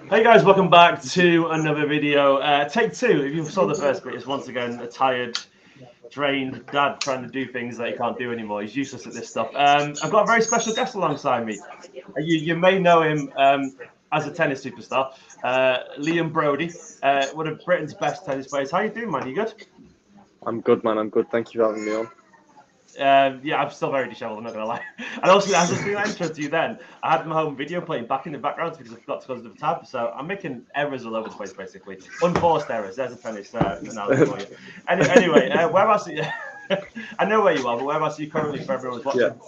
Hey guys, welcome back to another video. Take two. If you saw the first bit, it's once again a tired, drained dad trying to do things that he can't do anymore. He's useless at this stuff. I've got a very special guest alongside me. You may know him as a tennis superstar, Liam BROADY, one of Britain's best tennis players. How you doing, man? You good? I'm good, man. I'm good. Thank you for having me on. Yeah, I'm still very dishevelled, I'm not going to lie. And also, as I was doing that intro to you then, I had my home video playing back in the background because I forgot to close the tab. So I'm making errors all over the place, basically. Unforced errors. There's a tennis analogy for you. Anyway, whereabouts... I know where you are, but whereabouts are you currently for everyone who's watching?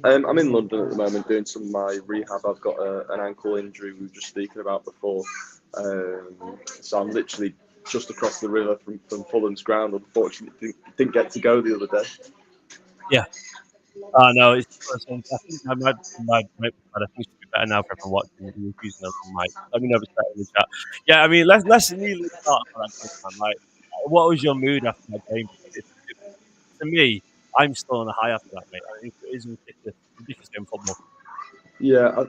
Yeah. I'm in London at the moment doing some of my rehab. I've got an ankle injury we were just speaking about before. So I'm literally just across the river from Fulham's ground. Unfortunately, didn't get to go the other day. Yeah. No, it's I think I might be better now for everyone watching. You're using the wrong mic. Let me know if it's better in the chat. Yeah, I mean, let's immediately start for that game, man. Like, what was your mood after that game? To me, I'm still on a high after that, mate. I think it is ridiculous game of football. Yeah.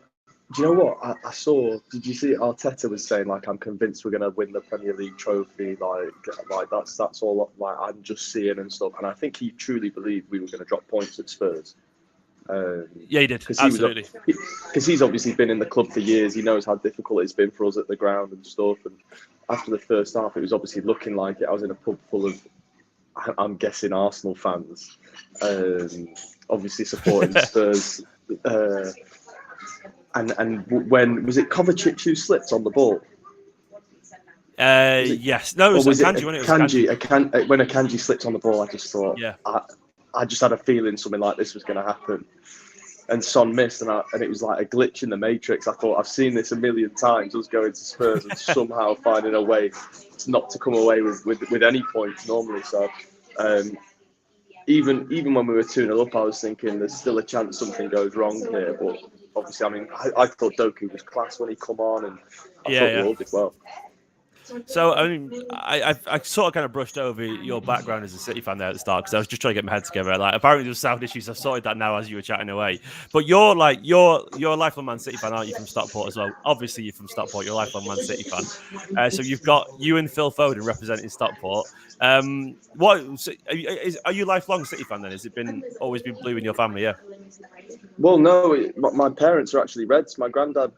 Do you know what I saw? Did you see Arteta was saying like, I'm convinced we're going to win the Premier League trophy, like that's all like I'm just seeing and stuff, and I think he truly believed we were going to drop points at Spurs. Yeah, he did. Absolutely. Because he's obviously been in the club for years. He knows how difficult it's been for us at the ground and stuff. And after the first half, it was obviously looking like it. I was in a pub full of, I'm guessing, Arsenal fans, obviously supporting Spurs. And when was it Kovacic who slipped on the ball? Yes. No, it was Akanji when it was Akanji. When Akanji slipped on the ball, I just thought, yeah. I just had a feeling something like this was going to happen. And Son missed, and it was like a glitch in the matrix. I thought, I've seen this a million times, us going to Spurs and somehow finding a way not to come away with any points normally. So even when we were 2-0 up, I was thinking there's still a chance something goes wrong here. But obviously, I mean, I thought Doku was class when he come on, and I thought we all did well. So, I mean, I sort of kind of brushed over your background as a City fan there at the start because I was just trying to get my head together. Like, apparently there's sound issues. I've sorted that now as you were chatting away. But you're a lifelong Man City fan, aren't you, from Stockport as well? Obviously, you're from Stockport. You're a lifelong Man City fan. So you've got you and Phil Foden representing Stockport. Are you a lifelong City fan then? Has it always been blue in your family? Yeah. Well, no, my parents are actually Reds. My granddad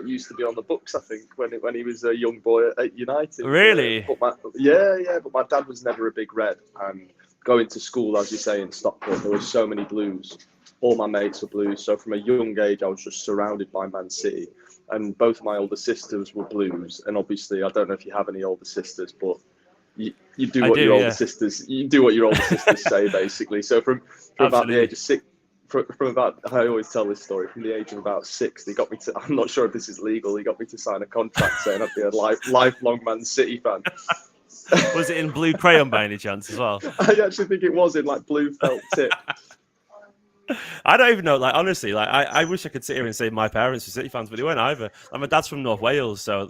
used to be on the books, I think, when he was a young boy at United. Really? But my dad was never a big Red. And going to school, as you say, in Stockport, there were so many Blues. All my mates were Blues. So from a young age, I was just surrounded by Man City. And both my older sisters were Blues. And obviously, I don't know if you have any older sisters, but you do what your older sisters say, basically. So from about the age of 6. From about, I always tell this story, from the age of about 6, they got me to, I'm not sure if this is legal, he got me to sign a contract saying I'd be a lifelong Man City fan. Was it in blue crayon by any chance as well? I actually think it was in like blue felt tip. I don't even know, like, honestly, like, I wish I could sit here and say my parents were City fans, but they weren't either. Like, my dad's from North Wales, so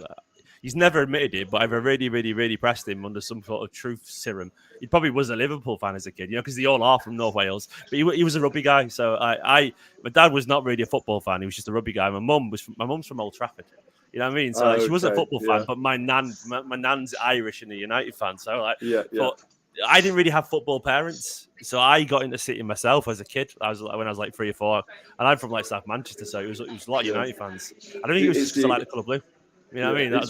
he's never admitted it, but I've really, really, really pressed him under some sort of truth serum. He probably was a Liverpool fan as a kid, because they all are from North Wales. But he was a rugby guy, so my dad was not really a football fan. He was just a rugby guy. My mum's from Old Trafford. You know what I mean? So she wasn't a football fan, but my nan's Irish and a United fan. So but I didn't really have football parents, so I got into City myself as a kid. When I was like 3 or 4, and I'm from like South Manchester, so it was a lot of United fans. I don't think it was just because I like the colour blue. You know what I mean? It's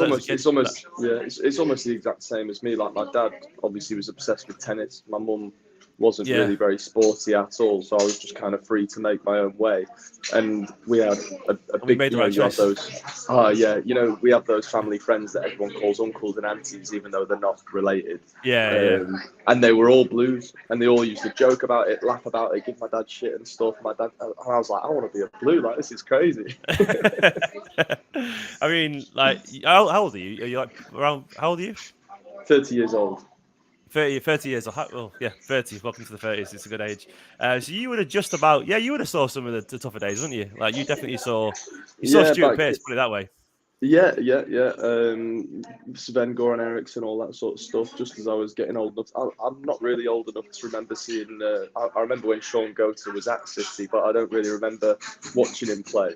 almost the exact same as me. Like, my dad obviously was obsessed with tennis. My mum wasn't really very sporty at all, so I was just kind of free to make my own way. And we had a big, made the right choice. We have those family friends that everyone calls uncles and aunties, even though they're not related. And they were all Blues, and they all used to joke about it, laugh about it, give my dad shit and stuff. And I was like, I want to be a Blue. Like, this is crazy. I mean, like, how old are you? Are you like around? How old are you? 30 years old. 30 years. Well, yeah, 30. Welcome to the 30s. It's a good age. So you would have just about, you would have saw some of the tougher days, wouldn't you? Like, you definitely saw Stuart Pearce, put it that way. Yeah. Sven Goran Eriksson, all that sort of stuff. Just as I was getting old enough, I'm not really old enough to remember seeing. I remember when Sean Goater was at City, but I don't really remember watching him play.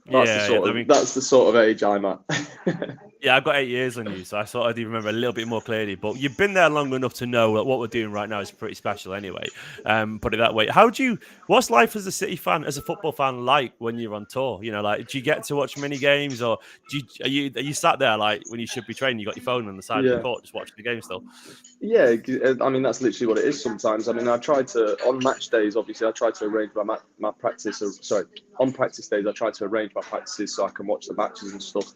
That's the sort of age I'm at. Yeah, I've got 8 years on you, so I sort of do remember a little bit more clearly. But you've been there long enough to know that what we're doing right now is pretty special anyway. Put it that way. What's life as a City fan, as a football fan, like when you're on tour? You know, like, do you get to watch many games, or are you sat there like when you should be training? You got your phone on the side of the court, just watching the game still? Yeah, I mean, that's literally what it is sometimes. I mean, I try to, on match days, obviously, I try to arrange my practice. On practice days, I try to arrange my practices so I can watch the matches and stuff.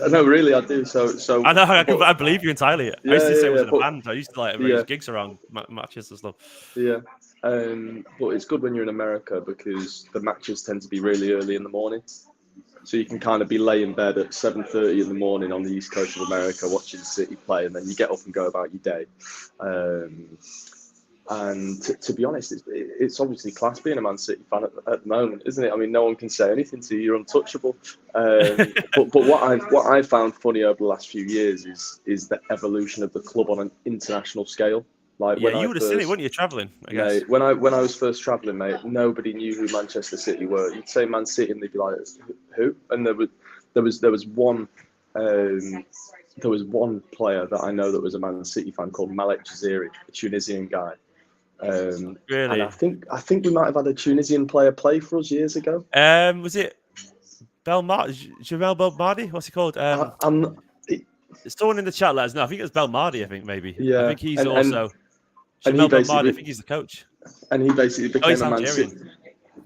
No, really, I do. So I know, I believe you entirely. I used to say it was in a band. I used to like arrange gigs around matches and stuff. Yeah. But it's good when you're in America because the matches tend to be really early in the morning. So you can kind of be lay in bed at 7:30 in the morning on the east coast of America watching City play, and then you get up and go about your day. And to be honest, it's obviously class being a Man City fan at the moment, isn't it? I mean, no one can say anything to you; you're untouchable. But what I've found funny over the last few years is the evolution of the club on an international scale. Like you would have seen it, wouldn't you, travelling? I guess. Mate, when I was first travelling, mate, nobody knew who Manchester City were. You'd say Man City, and they'd be like, "Who?" And there was one player that I know that was a Man City fan called Malek Jaziri, a Tunisian guy. Really? And I think we might have had a Tunisian player play for us years ago. Was it Jamel Belmadi? What's he called? It's someone in the chat let us know. I think it was Belmadi. I think maybe. Yeah. I think he's also. Jamel Belmadi, I think he's the coach. And he basically became a Man City.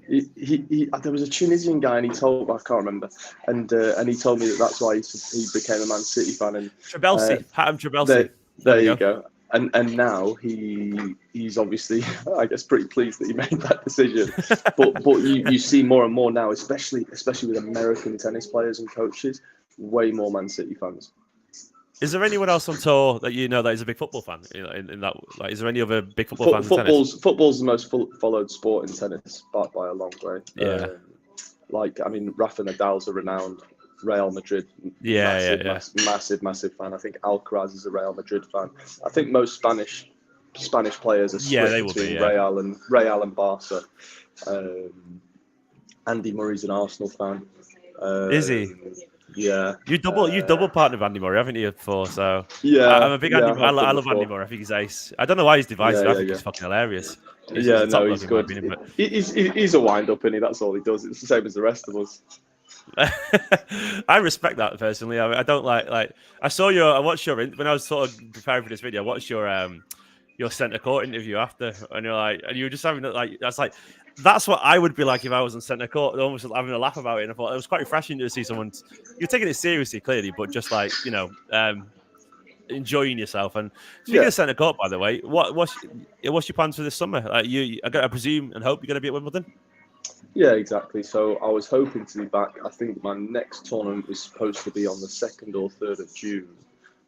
There was a Tunisian guy, and he told, I can't remember, and he told me that's why he became a Man City fan. And Trabelsi, Hatem Trabelsi. There you go. And now he's obviously, I guess, pretty pleased that he made that decision. but you see more and more now, especially with American tennis players and coaches, way more Man City fans. Is there anyone else on tour that you know that is a big football fan? In that, like, is there any other big football fans in tennis? Football's the most followed sport in tennis, by a long way. Yeah. I mean, Rafa Nadal's a renowned Real Madrid. Massive fan. I think Alcaraz is a Real Madrid fan. I think most Spanish players are split between Real and Barca. Andy Murray's an Arsenal fan. Is he? Yeah, you double partnered with Andy Murray, haven't you? Before, so yeah, I'm a big Andy. I love Andy Murray. I think he's ace. I don't know why he's divisive. I think he's fucking hilarious. He's good. He's a wind up, and that's all he does. It's the same as the rest of us. I respect that personally. I don't like. I watched your when I was sort of preparing for this video. I watched your centre court interview after, and you were just having that's what I would be like if I was on centre court, almost having a laugh about it. And I thought it was quite refreshing to see someone. You're taking it seriously, clearly, but just enjoying yourself. And speaking of centre court, by the way, what's your plans for this summer? I presume and hope you're going to be at Wimbledon. Yeah, exactly. So I was hoping to be back. I think my next tournament is supposed to be on the 2nd or 3rd of June.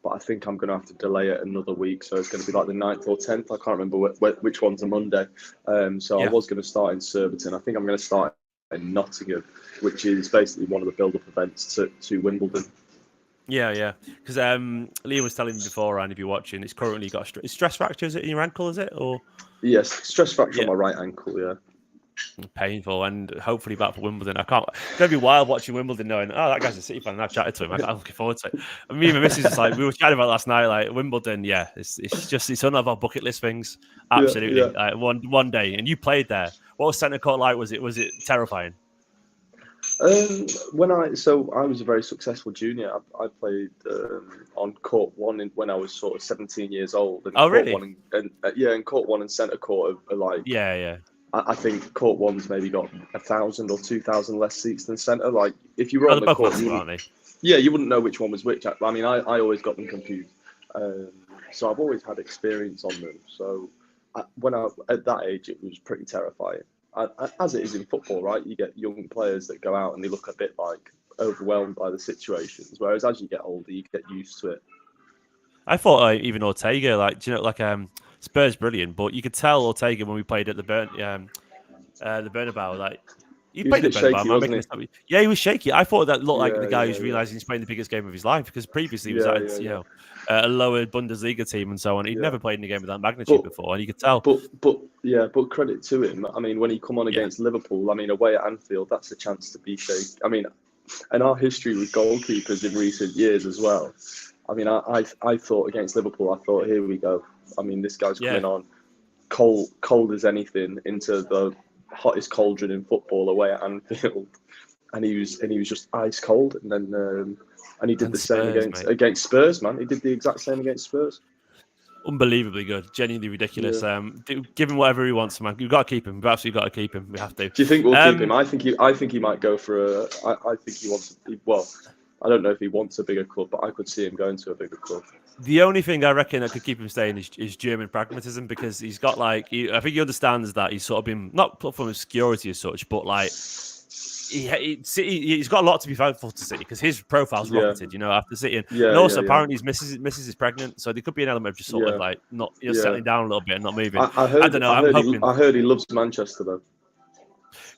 But I think I'm going to have to delay it another week. So it's going to be like the 9th or 10th. I can't remember which one's a Monday. I was going to start in Surbiton. I think I'm going to start in Nottingham, which is basically one of the build-up events to Wimbledon. Yeah. Because Liam was telling me beforehand, if you're watching, it's currently got a stress fracture. Is it in your ankle, is it? Or yes, stress fracture on my right ankle, yeah. Painful, and hopefully back for Wimbledon. It's gonna be wild watching Wimbledon, knowing that guy's a City fan. And I've chatted to him. I'm looking forward to it. And me and my missus is we were chatting about last night. Like Wimbledon, it's one of our bucket list things. Absolutely, Like one day. And you played there. What was centre court like? Was it terrifying? I was a very successful junior. I played on court one when I was sort of 17 years old. And really? And court one and centre court are like I think court one's maybe got 1,000 or 2,000 less seats than centre. Like if you were on the court, you wouldn't know which one was which. I mean, I always got them confused. So I've always had experience on them. So at that age, it was pretty terrifying. As it is in football, right? You get young players that go out and they look a bit like overwhelmed by the situations. Whereas as you get older, you get used to it. I thought even Ortega, Spurs brilliant, but you could tell Ortega when we played at the Bernabeu, He He was a played a bit better shaky, ball, wasn't he? Yeah, he was shaky. I thought that looked like the Yeah, guy yeah, who's yeah. realizing he's playing the biggest game of his life, because previously he was Yeah, at, yeah, yeah. a lower Bundesliga team and so on. He'd Yeah. never played in a game of that magnitude But before, and you could tell. but credit to him. I mean, when he come on Yeah. against Liverpool, I mean, away at Anfield, that's a chance to be shaky. I mean, and our history with goalkeepers in recent years as well. I mean, I thought against Liverpool, I thought, here we go. I mean, this guy's coming on cold as anything into the hottest cauldron in football away at Anfield, and he was just ice cold. And then and he did the Spurs, same against Spurs, man. He did the exact same against Spurs. Unbelievably good, genuinely ridiculous. Yeah. Give him whatever he wants, man. We've got to keep him. We've absolutely got to keep him. We have to. Do you think we'll keep him? I think he might go for a. I think he wants. Well, I don't know if he wants a bigger club, but I could see him going to a bigger club. The only thing I reckon that could keep him staying is German pragmatism, because he's got I think he understands that he's sort of been not put from obscurity as such, but he's got a lot to be thankful to City, because his profile's rocketed, after City, and also apparently his missus is pregnant, so there could be an element of just sort of not settling down a little bit and not moving. I don't know. I'm hoping. I heard he loves Manchester though.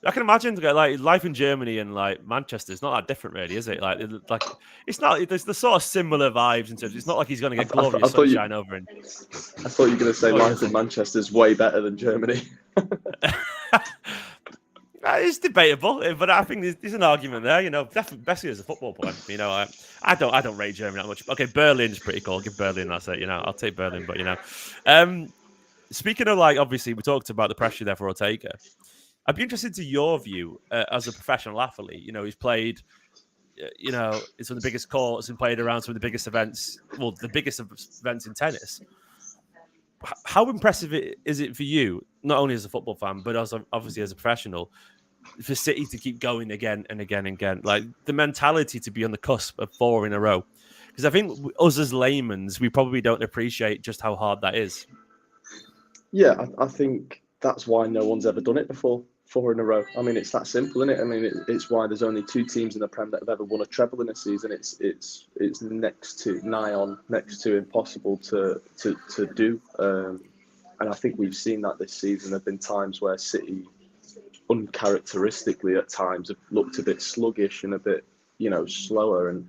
I can imagine life in Germany and Manchester is not that different, really, is it? Like it's not. There's the sort of similar vibes in terms. It's not like he's going to get glorious sunshine over in. I thought you were going to say life in Manchester is way better than Germany. It's debatable, but I think there's an argument there. Definitely, especially as a football player. I don't rate Germany that much. Okay, Berlin's pretty cool. Give Berlin, that's it. I'll take Berlin, but speaking of obviously we talked about the pressure there for Ortega. I'd be interested to your view as a professional athlete. He's played, it's one of the biggest courts and played around some of the biggest events. Well, the biggest events in tennis. How impressive is it for you, not only as a football fan, but also obviously as a professional, for City to keep going again and again and again? Like the mentality to be on the cusp of 4 in a row. Because I think us as laymen, we probably don't appreciate just how hard that is. Yeah, I think that's why no one's ever done it before. 4 in a row. I mean, it's that simple, isn't it? I mean, it's why there's only 2 teams in the Prem that have ever won a treble in a season. It's next to impossible to do. And I think we've seen that this season. There've been times where City, uncharacteristically at times, have looked a bit sluggish and a bit, slower. And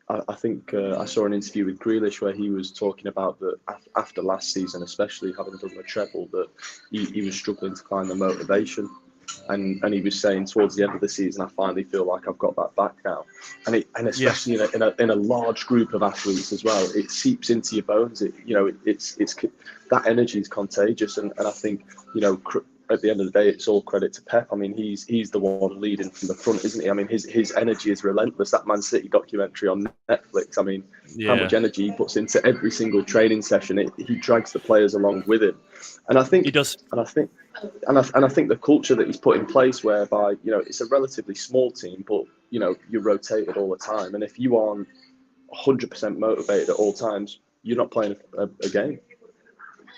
I think I saw an interview with Grealish where he was talking about that after last season, especially having done the treble, that he was struggling to find the motivation. And he was saying towards the end of the season, I finally feel like I've got that back now. And especially in a large group of athletes as well, it seeps into your bones. It's that energy is contagious. And I think, at the end of the day, it's all credit to Pep. I mean, he's the one leading from the front, isn't he? I mean, his energy is relentless. That Man City documentary on Netflix. I mean, how much energy he puts into every single training session. He drags the players along with him, and I think he does. And I think the culture that he's put in place, whereby it's a relatively small team, but you're rotated all the time, and if you aren't 100% motivated at all times, you're not playing a game.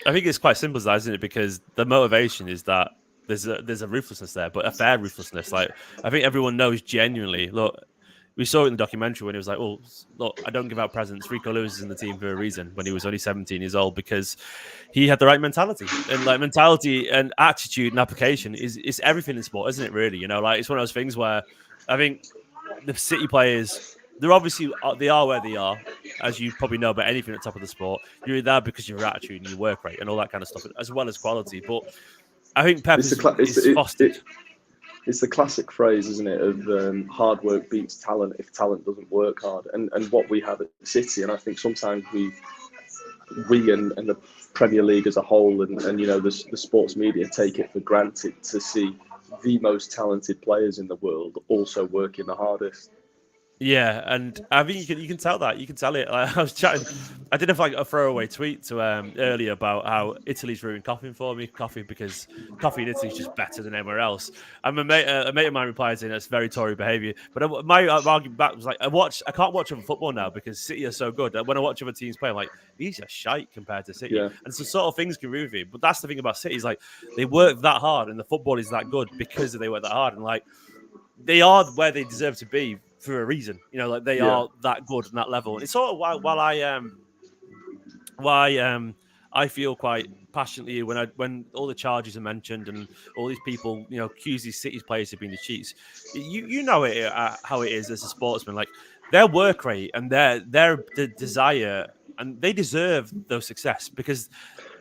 I think it's quite simple as that, isn't it? Because the motivation is that there's a ruthlessness there, but a fair ruthlessness. I think everyone knows genuinely. Look, we saw it in the documentary when he was like, "Oh, look, I don't give out presents. Rico Lewis is in the team for a reason." When he was only 17 years old, because he had the right mentality, and mentality and attitude and application is everything in sport, isn't it? Really, it's one of those things where I think the City players. They are where they are, as you probably know about anything at the top of the sport. You're there because of your attitude and your work rate and all that kind of stuff, as well as quality. But I think Pep is fostered. It's the classic phrase, isn't it, of hard work beats talent if talent doesn't work hard. And what we have at City, and I think sometimes we and the Premier League as a whole and the sports media take it for granted to see the most talented players in the world also working the hardest. Yeah, and I think you can tell that. You can tell it. I was chatting. I did a throwaway tweet to earlier about how Italy's ruined coffee for me. Because coffee in Italy is just better than anywhere else. And a mate of mine replied saying that's very Tory behaviour. But my argument back was I can't watch other football now because City are so good. When I watch other teams play, I'm like, these are shite compared to City. Yeah. And so sort of things can ruin you. But that's the thing about City is they work that hard and the football is that good because they work that hard. And they are where they deserve to be for a reason, they are that good and that level. And it's sort of why I feel quite passionately when all the charges are mentioned and all these people, accuse these City's players of being the cheats. You know it how it is as a sportsman. Like their work rate and their desire, and they deserve those success because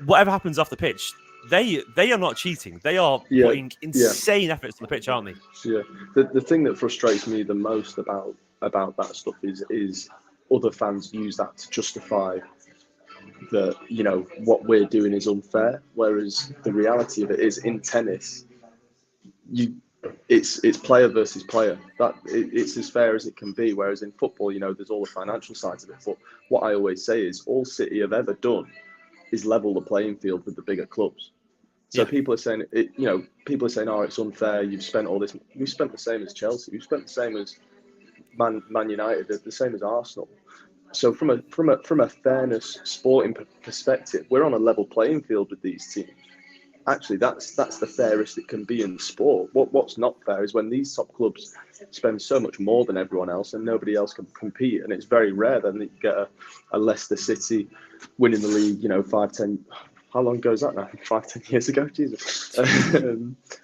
whatever happens off the pitch, they are not cheating. They are putting insane efforts to the pitch, aren't they? Yeah. The thing that frustrates me the most about that stuff is other fans use that to justify that what we're doing is unfair, whereas the reality of it is in tennis, it's player versus player. It's as fair as it can be. Whereas in football, there's all the financial sides of it. But what I always say is, all City have ever done is level the playing field with the bigger clubs. So people are saying people are saying, oh, it's unfair. You've spent all this. We've spent the same as Chelsea. We've spent the same as Man United. The same as Arsenal. So from a fairness sporting perspective, we're on a level playing field with these teams. Actually, that's the fairest it can be in sport. What's not fair is when these top clubs spend so much more than everyone else and nobody else can compete, and it's very rare then that you get a Leicester City winning the league, 5-10. How long ago is that now? 5-10 years ago? Jesus.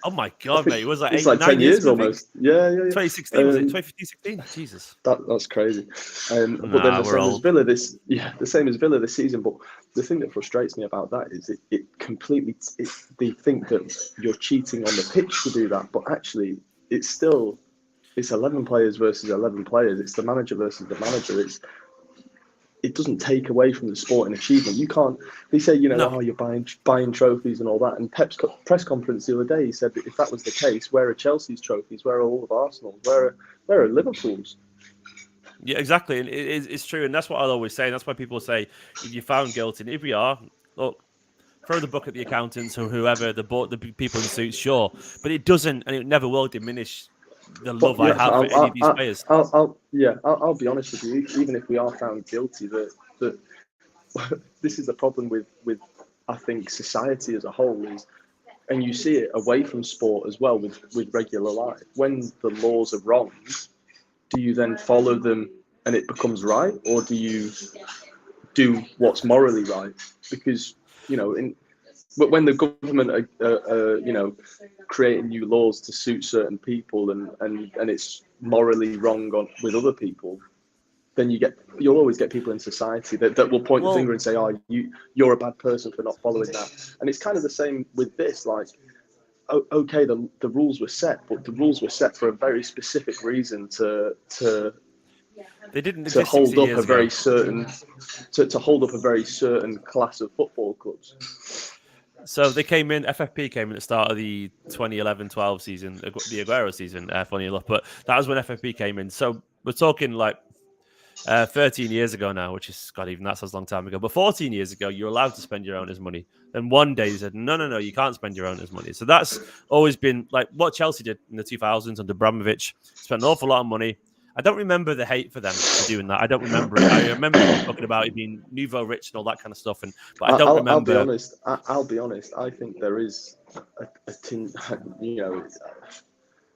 Oh my God, mate. It was like 10 years almost. Yeah. 2016, was it? 2015, 16? Jesus. That's crazy. But then the same as Villa this season. But the thing that frustrates me about that is they think that you're cheating on the pitch to do that. But actually, it's 11 players versus 11 players. It's the manager versus the manager. It doesn't take away from the sporting achievement. You can't. They say, oh, you're buying trophies and all that. And Pep's press conference the other day, he said that if that was the case, where are Chelsea's trophies? Where are all of Arsenal's? Where are Liverpool's? Yeah, exactly. And it's true, and that's what I'll always say. And that's why people say, if you're found guilty, and if we are, look, throw the book at the accountants or whoever, the people in suits, sure. But it doesn't, and it never will diminish the love I have for any of these players. I'll be honest with you. Even if we are found guilty, that this is the problem with I think society as a whole is, and you see it away from sport as well with regular life. When the laws are wrong, do you then follow them and it becomes right, or do you do what's morally right? Because but when the government are creating new laws to suit certain people and it's morally wrong with other people, then you'll always get people in society that will point the finger and say, oh, you're a bad person for not following that. And it's kind of the same with this. Like, okay, the rules were set, but the rules were set for a very specific reason to they didn't to hold up a very certain to hold up a very certain class of football clubs. So they came in. FFP came in at the start of the 2011-12 season, the Aguero season. Funny enough, but that was when FFP came in. So we're talking like 13 years ago now, which is God, even that's a long time ago. But 14 years ago, you're allowed to spend your owner's money. Then one day they said, no, you can't spend your owner's money. So that's always been like what Chelsea did in the 2000s under Abramovich. Spent an awful lot of money. I don't remember the hate for them for doing that. I don't remember it. I remember talking about it being nouveau rich and all that kind of stuff. But I don't remember. I'll be honest. I think there is a tin.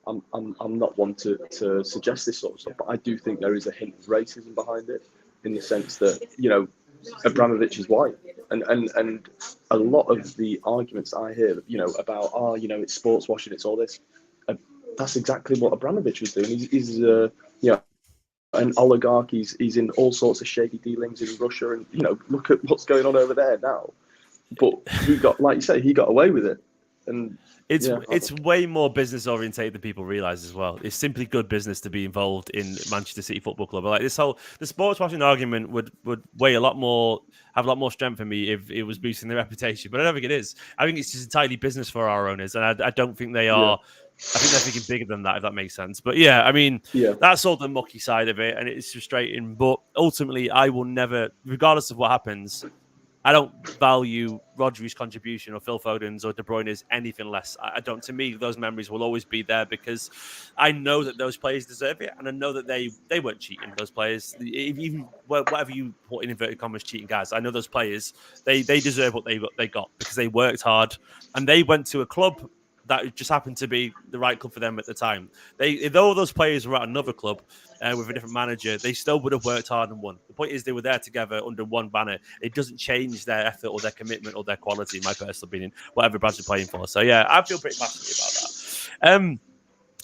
I'm not one to suggest this sort of stuff, but I do think there is a hint of racism behind it, in the sense that Abramovich is white, and a lot of the arguments I hear, about it's sports washing, it's all this. That's exactly what Abramovich was doing. He's an oligarch. He's in all sorts of shady dealings in Russia, and look at what's going on over there now. But he got, like you say, he got away with it, and it's way more business orientated than people realize as well. It's simply good business to be involved in Manchester City Football Club. Like the sports washing argument would weigh have a lot more strength for me if it was boosting their reputation. But I don't think it is. I think it's just entirely business for our owners, and I don't think they are. Yeah. I think they're thinking bigger than that, if that makes sense. But that's all the mucky side of it, and it's frustrating. But ultimately, I will never, regardless of what happens, I don't value Rodri's contribution or Phil Foden's or De Bruyne's anything less. I don't. To me, those memories will always be there because I know that those players deserve it, and I know that they weren't cheating. Those players, even whatever you put in inverted commas, cheating guys, I know those players they deserve what they got because they worked hard and they went to a club that just happened to be the right club for them at the time. If all those players were at another club with a different manager, they still would have worked hard and won. The point is they were there together under one banner. It doesn't change their effort or their commitment or their quality, in my personal opinion, whatever branch they're playing for. So yeah, I feel pretty passionate about that.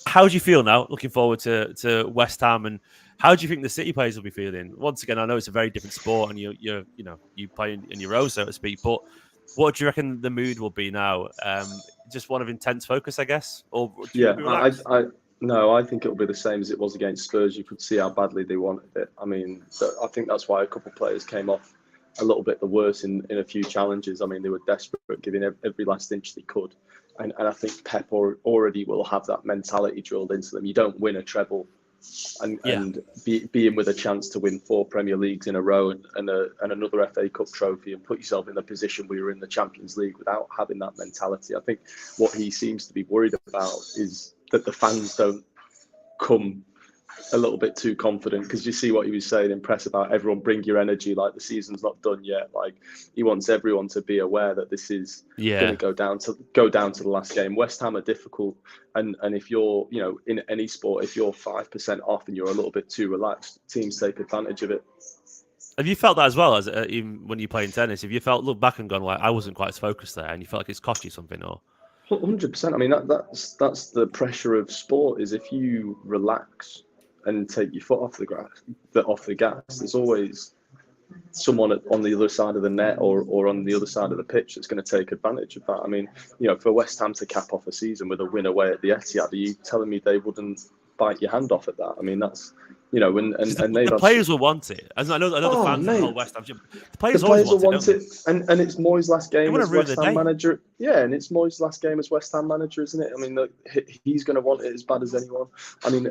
How do you feel now, looking forward to West Ham, and how do you think the City players will be feeling? Once again, I know it's a very different sport, and you play in your own, so to speak. But what do you reckon the mood will be now? Just one of intense focus, I guess, or yeah, I think it'll be the same as it was against Spurs. You could see how badly they wanted it. I mean, I think that's why a couple of players came off a little bit the worse in a few challenges. I mean, they were desperate, giving every last inch they could. And I think Pep already will have that mentality drilled into them. You don't win a treble and be in with a chance to win 4 Premier Leagues in a row and another FA Cup trophy and put yourself in the position where you're in the Champions League without having that mentality. I think what he seems to be worried about is that the fans don't come a little bit too confident, because you see what he was saying in press about everyone bring your energy, like the season's not done yet. Like, he wants everyone to be aware that this is going to go down to the last game. West Ham are difficult, and if you're in any sport, if you're 5% off and you're a little bit too relaxed, teams take advantage of it. Have you felt that as well, as even when you play in tennis? Have you look back and gone, like, I wasn't quite as focused there, and you felt like it's cost you something, or? 100%. I mean, that's the pressure of sport, is if you relax and take your foot off the gas, there's always someone on the other side of the net or on the other side of the pitch that's going to take advantage of that. I mean, for West Ham to cap off a season with a win away at the Etihad, are you telling me they wouldn't bite your hand off at that? I mean, that's and the players will want it. As I know the fans of the whole West Ham, the players will always want it. And it's Moyes' last game as West Ham manager. Yeah, and it's Moyes' last game as West Ham manager, isn't it? I mean, he's going to want it as bad as anyone. I mean,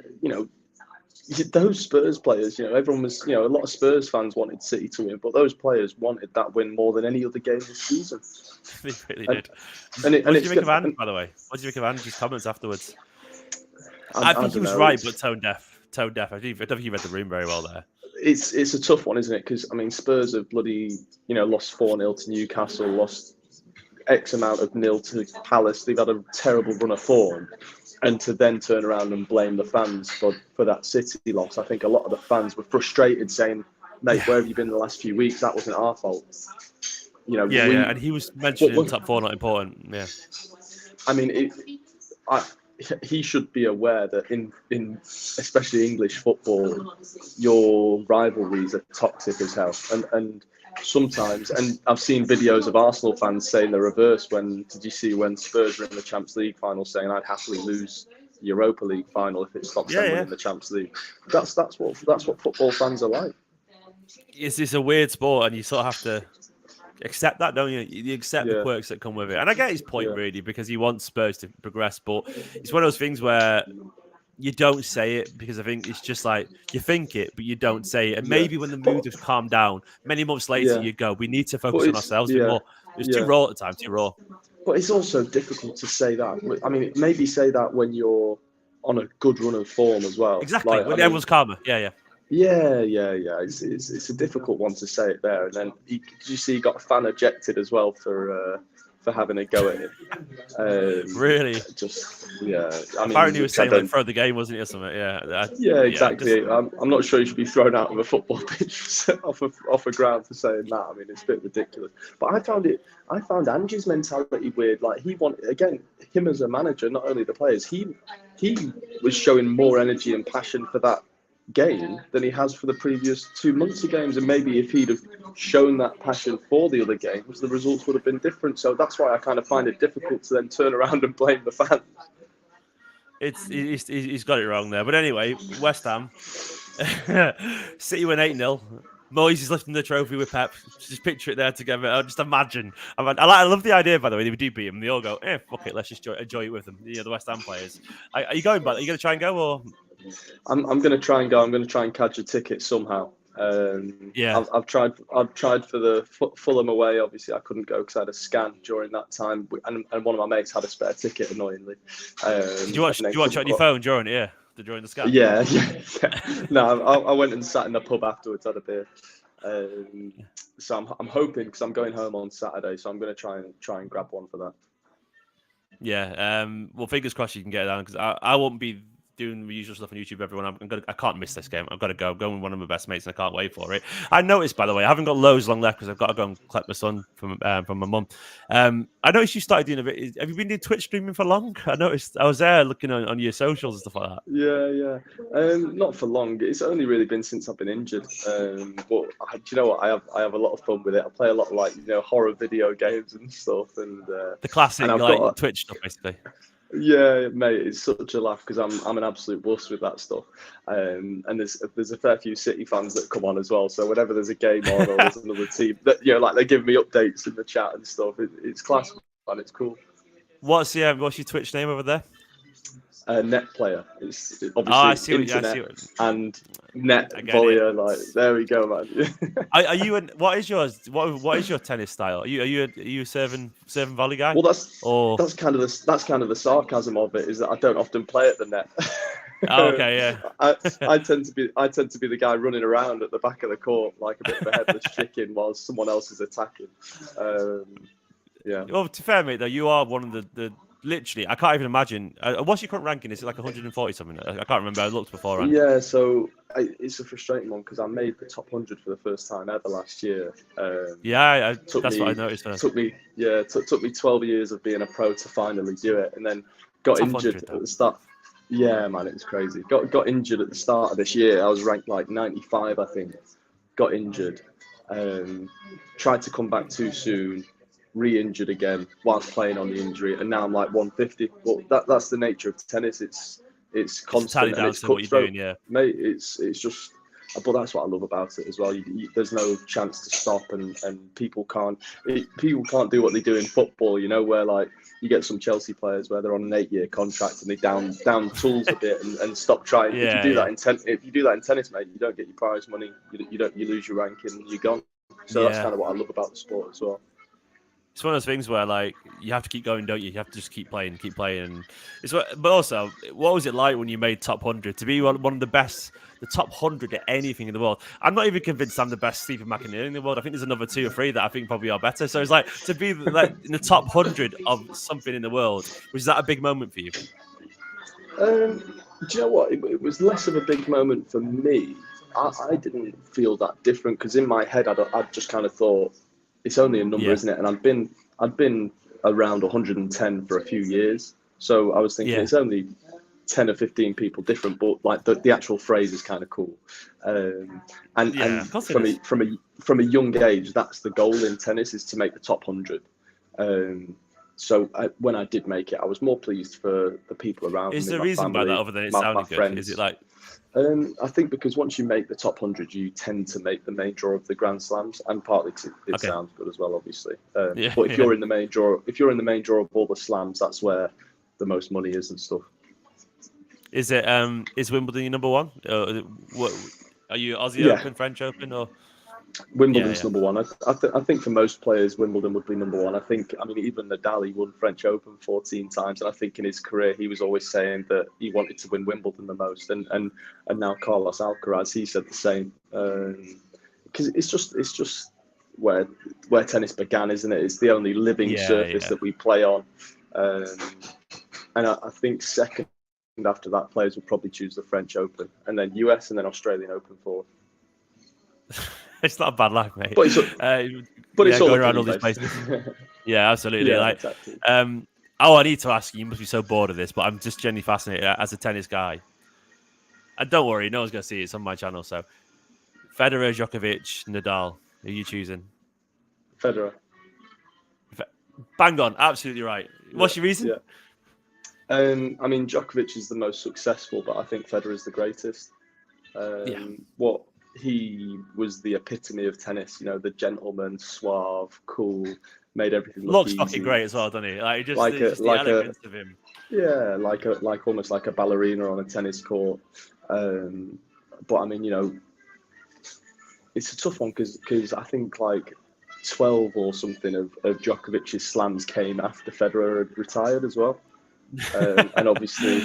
those Spurs players, everyone was, a lot of Spurs fans wanted City to win, but those players wanted that win more than any other game this season. They really did. What did you make of Andy, by the way? What did you make of Andy's comments afterwards? I think he was right, but tone deaf. I don't think he read the room very well there. It's a tough one, isn't it? Because, I mean, Spurs have bloody, lost 4-0 to Newcastle, lost X amount of 0 to Palace. They've had a terrible run of form. And to then turn around and blame the fans for that City loss. I think a lot of the fans were frustrated, saying, mate, where have you been the last few weeks? That wasn't our fault. And he was mentioning top 4 not important. Yeah. I mean, he should be aware that in especially English football, your rivalries are toxic as hell. And sometimes, and I've seen videos of Arsenal fans saying the reverse. Did you see when Spurs were in the Champions League final, saying I'd happily lose the Europa League final if it stops them winning the Champions League? That's what football fans are like. It's a weird sport, and you sort of have to accept that, don't you? You accept the quirks that come with it. And I get his point, really, because he wants Spurs to progress, but it's one of those things where you don't say it, because I think it's just like you think it, but you don't say it. And maybe when the mood has calmed down, many months later, you go, we need to focus on ourselves a bit more. It's too raw at the time, too raw. But it's also difficult to say that. I mean, maybe say that when you're on a good run of form as well. Exactly, when everyone's calmer. Yeah. It's a difficult one to say it there. And then did you see he got a fan ejected as well for having a go at him? Really? Apparently he was saying like throw the game, wasn't he, or something? Yeah. Exactly. I'm not sure he should be thrown out of a football pitch off a ground for saying that. I mean, it's a bit ridiculous. But I found Ange's mentality weird. Like, he wanted, again, him as a manager, not only the players, he was showing more energy and passion for that game than he has for the previous 2 months of games, and maybe if he'd have shown that passion for the other games, the results would have been different. So that's why I kind of find it difficult to then turn around and blame the fans. He's got it wrong there. But anyway, West Ham City win 8-0. Moyes is lifting the trophy with Pep. Just picture it there together. I'll just imagine. I love the idea, by the way. They do beat him. They all go, fuck it, let's just enjoy it with them. The West Ham players. Are you going back? Are you going to try and go, or? I'm going to try and go. I'm going to try and catch a ticket somehow. I've tried for the Fulham away. Obviously, I couldn't go because I had a scan during that time, and one of my mates had a spare ticket. Annoyingly, did you watch it on your phone during it? Yeah, during the scan. Yeah. No, I went and sat in the pub afterwards, had a beer. So I'm hoping, because I'm going home on Saturday, so I'm going to try and grab one for that. Yeah. Well, fingers crossed you can get it down, because I won't be doing the usual stuff on YouTube. Everyone, I can't miss this game. I've got to go. I'm going with one of my best mates, and I can't wait for it. I noticed, by the way, I haven't got loads long left because I've got to go and collect my son from my mum. I noticed you started doing a bit. Have you been doing Twitch streaming for long? I noticed. I was there looking on your socials and stuff like that. Yeah. Not for long. It's only really been since I've been injured. But do you know what? I have a lot of fun with it. I play a lot of, like, horror video games and stuff, and The classic, and I've like, got Twitch stuff, basically. Yeah, mate, it's such a laugh because I'm an absolute wuss with that stuff. And there's a fair few City fans that come on as well. So whenever there's a game on or there's another team, that like they give me updates in the chat and stuff. It's class, and it's cool. What's your Twitch name over there? Net player. It's obviously I see internet and net volleyer. Like, there we go, man. Are you? What is yours? What is your tennis style? Are you a serving volley guy? Well, that's kind of the sarcasm of it, is that I don't often play at the net. Oh, okay, yeah. I tend to be the guy running around at the back of the court like a bit of a headless chicken while someone else is attacking. Yeah. Well, to be fair, mate, though, you are one of the literally, I can't even imagine. What's your current ranking? Is it like 140 something? I can't remember. I looked before. Yeah, so it's a frustrating one because I made the top 100 for the first time ever last year. That's what I noticed. Took me 12 years of being a pro to finally do it, and then got top injured 100, at the start. Yeah, man, it was crazy. Got injured at the start of this year. I was ranked like 95, I think. Got injured. Tried to come back too soon. Re-injured again whilst playing on the injury, and now I'm like 150. Well, that's the nature of tennis. It's constant and it's cutthroat, mate. It's just, but that's what I love about it as well. There's no chance to stop, and people can't do what they do in football. Where like you get some Chelsea players where they're on an 8-year contract and they down tools a bit and stop trying. If you do that in tennis, mate, you don't get your prize money. You lose your ranking, you're gone. So that's kind of what I love about the sport as well. It's one of those things where, like, you have to keep going, don't you? You have to just keep playing. But also, what was it like when you made top 100 to be one of the best, the top 100 at anything in the world? I'm not even convinced I'm the best Stephen McInerney in the world. I think there's another 2 or 3 that I think probably are better. So it's like to be like in the top 100 of something in the world. Was that a big moment for you? Do you know what? It was less of a big moment for me. I didn't feel that different because in my head I just kind of thought, it's only a number, isn't it? And I'd been around 110 for a few years, so I was thinking it's only 10 or 15 people different, but like the actual phrase is kind of cool. And from a young age, that's the goal in tennis, is to make the top 100. So when I did make it, I was more pleased for the people around me. Is there a reason by that other than it sounded good? Friends. Is it like? I think because once you make the top 100, you tend to make the main draw of the Grand Slams, and partly it sounds good as well, obviously. But if you're in the main draw, of all the slams, that's where the most money is and stuff. Is it? Is Wimbledon your number one? What are you? Aussie Open, French Open, or? Wimbledon's number one. I think for most players, Wimbledon would be number one. I mean, even Nadal, he won French Open 14 times, and I think in his career he was always saying that he wanted to win Wimbledon the most. And now Carlos Alcaraz, he said the same. Because it's just where tennis began, isn't it? It's the only living surface that we play on. And I think second after that, players would probably choose the French Open, and then US, and then Australian Open fourth. It's not a bad life, mate. But it's all going around all these places. Yeah, absolutely. Exactly. I need to ask you. You must be so bored of this, but I'm just genuinely fascinated as a tennis guy. And don't worry, no one's going to see it. It's on my channel. So, Federer, Djokovic, Nadal. Who are you choosing? Federer. Bang on, absolutely right. What's your reason? I mean, Djokovic is the most successful, but I think Federer is the greatest. What he was the epitome of tennis, the gentleman, suave, cool, made everything look easy. Fucking great as well, doesn't he? Like just the elegance of him. Yeah, almost like a ballerina on a tennis court. But I mean, it's a tough one because I think like 12 or something of Djokovic's slams came after Federer had retired as well. And obviously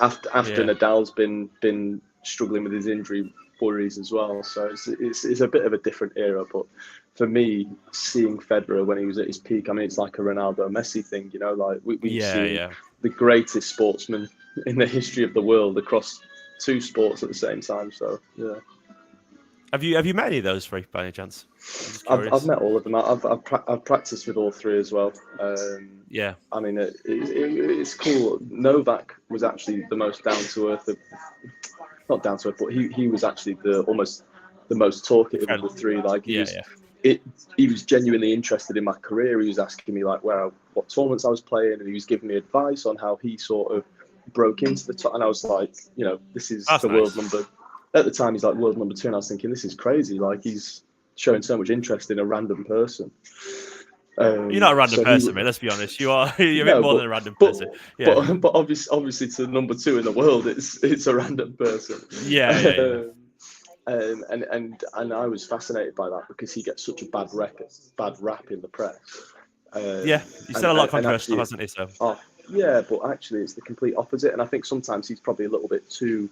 after Nadal's been struggling with his injury worries as well. So it's a bit of a different era. But for me, seeing Federer when he was at his peak, I mean, it's like a Ronaldo Messi thing, you know, like we've seen the greatest sportsman in the history of the world across two sports at the same time. So yeah. Have you met any of those three by any chance? I've met all of them. I've practiced with all three as well. Yeah. I mean, it's cool. Novak was actually the most down to earth. Not down to earth, but he was actually almost the most talkative of the three. Like he was genuinely interested in my career. He was asking me like what tournaments I was playing, and he was giving me advice on how he sort of broke into the top. And I was like, you know, this is the world number. At the time, he's like world number 2, and I was thinking, this is crazy. Like he's showing so much interest in a random person. You're not a random person, mate. Let's be honest. You're a bit more than a random person. Yeah. But obviously, to number 2 in the world, it's a random person. Yeah. And I was fascinated by that because he gets such a bad rap in the press. He's said a lot of controversial, hasn't he? So. But actually, it's the complete opposite. And I think sometimes he's probably a little bit too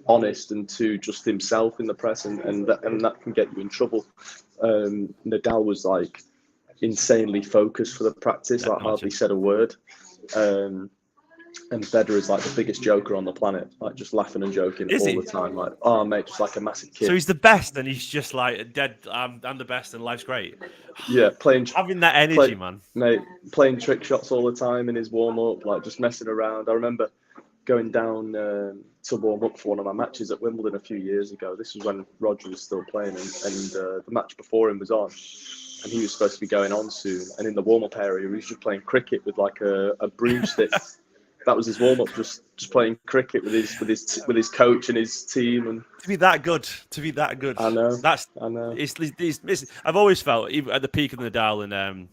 honest and too just himself in the press, and that can get you in trouble. Nadal was like insanely focused for the practice, like hardly said a word. And Federer is like the biggest joker on the planet, like just laughing and joking the time. Like, oh mate, just like a massive kid. So he's the best, and he's just like dead. I'm the best, and life's great. Yeah, having that energy, man. Mate, playing trick shots all the time in his warm up, like just messing around. I remember going down to warm up for one of my matches at Wimbledon a few years ago. This was when Roger was still playing, and the match before him was on, and he was supposed to be going on soon. And in the warm up area, he was just playing cricket with like a broomstick. That was his warm up, just playing cricket with his coach and his team. And to be that good, I know. I know. It's I've always felt, even at the peak of Nadal and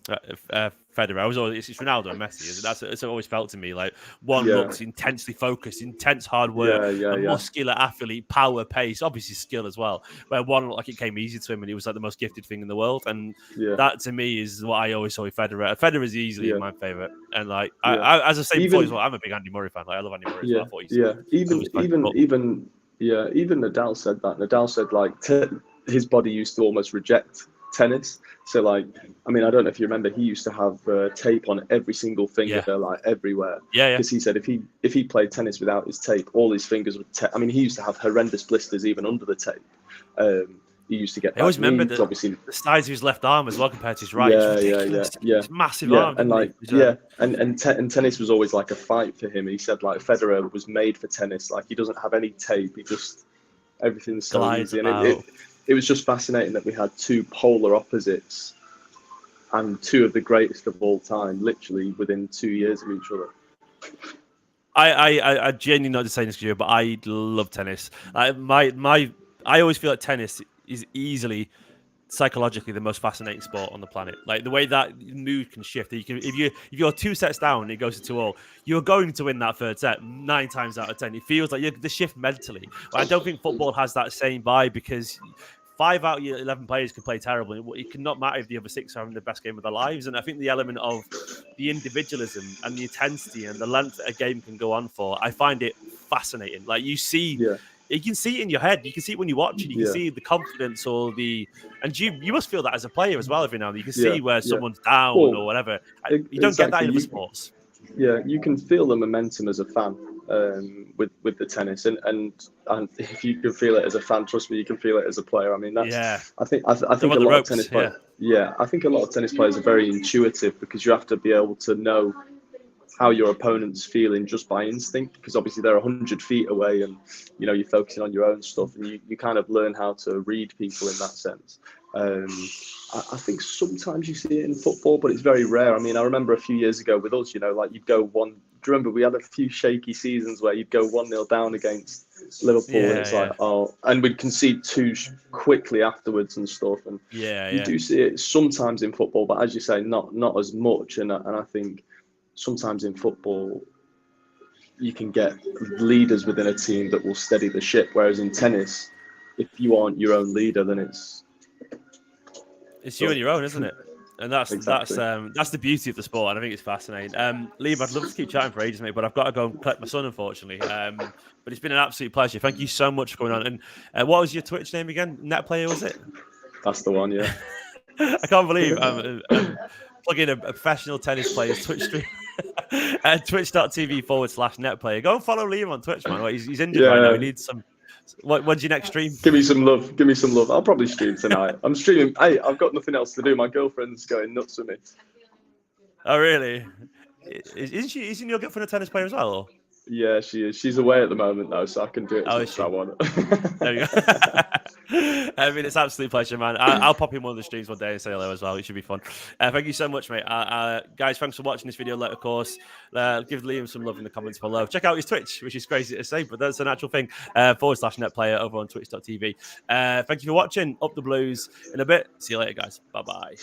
Federer, it's Ronaldo and Messi. It's always felt to me like one looks intensely focused, intense hard work, muscular athlete, power, pace, obviously skill as well. Where one looked like it came easy to him, and he was like the most gifted thing in the world. And that to me is what I always saw with Federer. Federer is easily my favorite, and like I as I say before as well, I'm a big Andy Murray fan. Like I love Andy Murray as well. I thought even Nadal said that. Nadal said like his body used to almost reject tennis. So like, I mean, I don't know if you remember, he used to have tape on every single finger, like everywhere. Because he said if he played tennis without his tape, all his fingers would. I mean, he used to have horrendous blisters even under the tape. He used to get. I always remember the size of his left arm as well compared to his right. It's massive arm. And like, and tennis was always like a fight for him. He said like Federer was made for tennis. Like he doesn't have any tape. He just everything's so easy. And it was just fascinating that we had two polar opposites and two of the greatest of all time, literally within 2 years of each other. I genuinely not just saying this to you, but I love tennis. I always feel like tennis is easily psychologically the most fascinating sport on the planet. Like the way that mood can shift. If you're 2 sets down and it goes to 2-2, you're going to win that third set 9 times out of 10. It feels like the shift mentally. But I don't think football has that same vibe because 5 out of your 11 players can play terribly. It cannot matter if the other 6 are having the best game of their lives. And I think the element of the individualism and the intensity and the length that a game can go on for, I find it fascinating. Like you see, you can see it in your head. You can see it when you watch it. You can see the confidence and you must feel that as a player as well every now and then. You can see where someone's down or whatever. You don't get that in other sports. Yeah, you can feel the momentum as a fan with the tennis, and if you can feel it as a fan, trust me, you can feel it as a player. I mean, that's I think a lot of tennis players. I think a lot of tennis players are very intuitive because you have to be able to know how your opponent's feeling just by instinct, because obviously they're 100 feet away, and you're focusing on your own stuff, and you kind of learn how to read people in that sense. I think sometimes you see it in football, but it's very rare. I mean, I remember a few years ago with us, like you'd go do you remember we had a few shaky seasons where you'd go 1-0 down against Liverpool, and it's like, and we'd concede 2 quickly afterwards and stuff. And you do see it sometimes in football, but as you say, not as much. And I think sometimes in football, you can get leaders within a team that will steady the ship. Whereas in tennis, if you aren't your own leader, then it's you and your own, isn't it? And that's the beauty of the sport, and I think it's fascinating. Liam, I'd love to keep chatting for ages, mate, but I've got to go and collect my son, unfortunately. But it's been an absolute pleasure. Thank you so much for coming on. And what was your Twitch name again? Net Player, was it? That's the one, yeah. I can't believe I'm plugging a professional tennis player's Twitch stream. Twitch.tv/net player. Go and follow Liam on Twitch, man. He's injured right now. He needs some. When's your next stream? Give me some love. I'll probably stream tonight. I'm streaming. Hey, I've got nothing else to do. My girlfriend's going nuts with me. Oh, really? Isn't your girlfriend a tennis player as well? Or? Yeah, she is. She's away at the moment, though, so I can do it as much as I want. There you go. I mean, it's an absolute pleasure, man. I'll pop in one of the streams one day and say hello as well. It should be fun. Thank you so much, mate. Guys, thanks for watching this video. Of course, give Liam some love in the comments below. Check out his Twitch, which is crazy to say, but that's an actual thing. /net player over on twitch.tv. Thank you for watching. Up the Blues in a bit. See you later, guys. Bye-bye.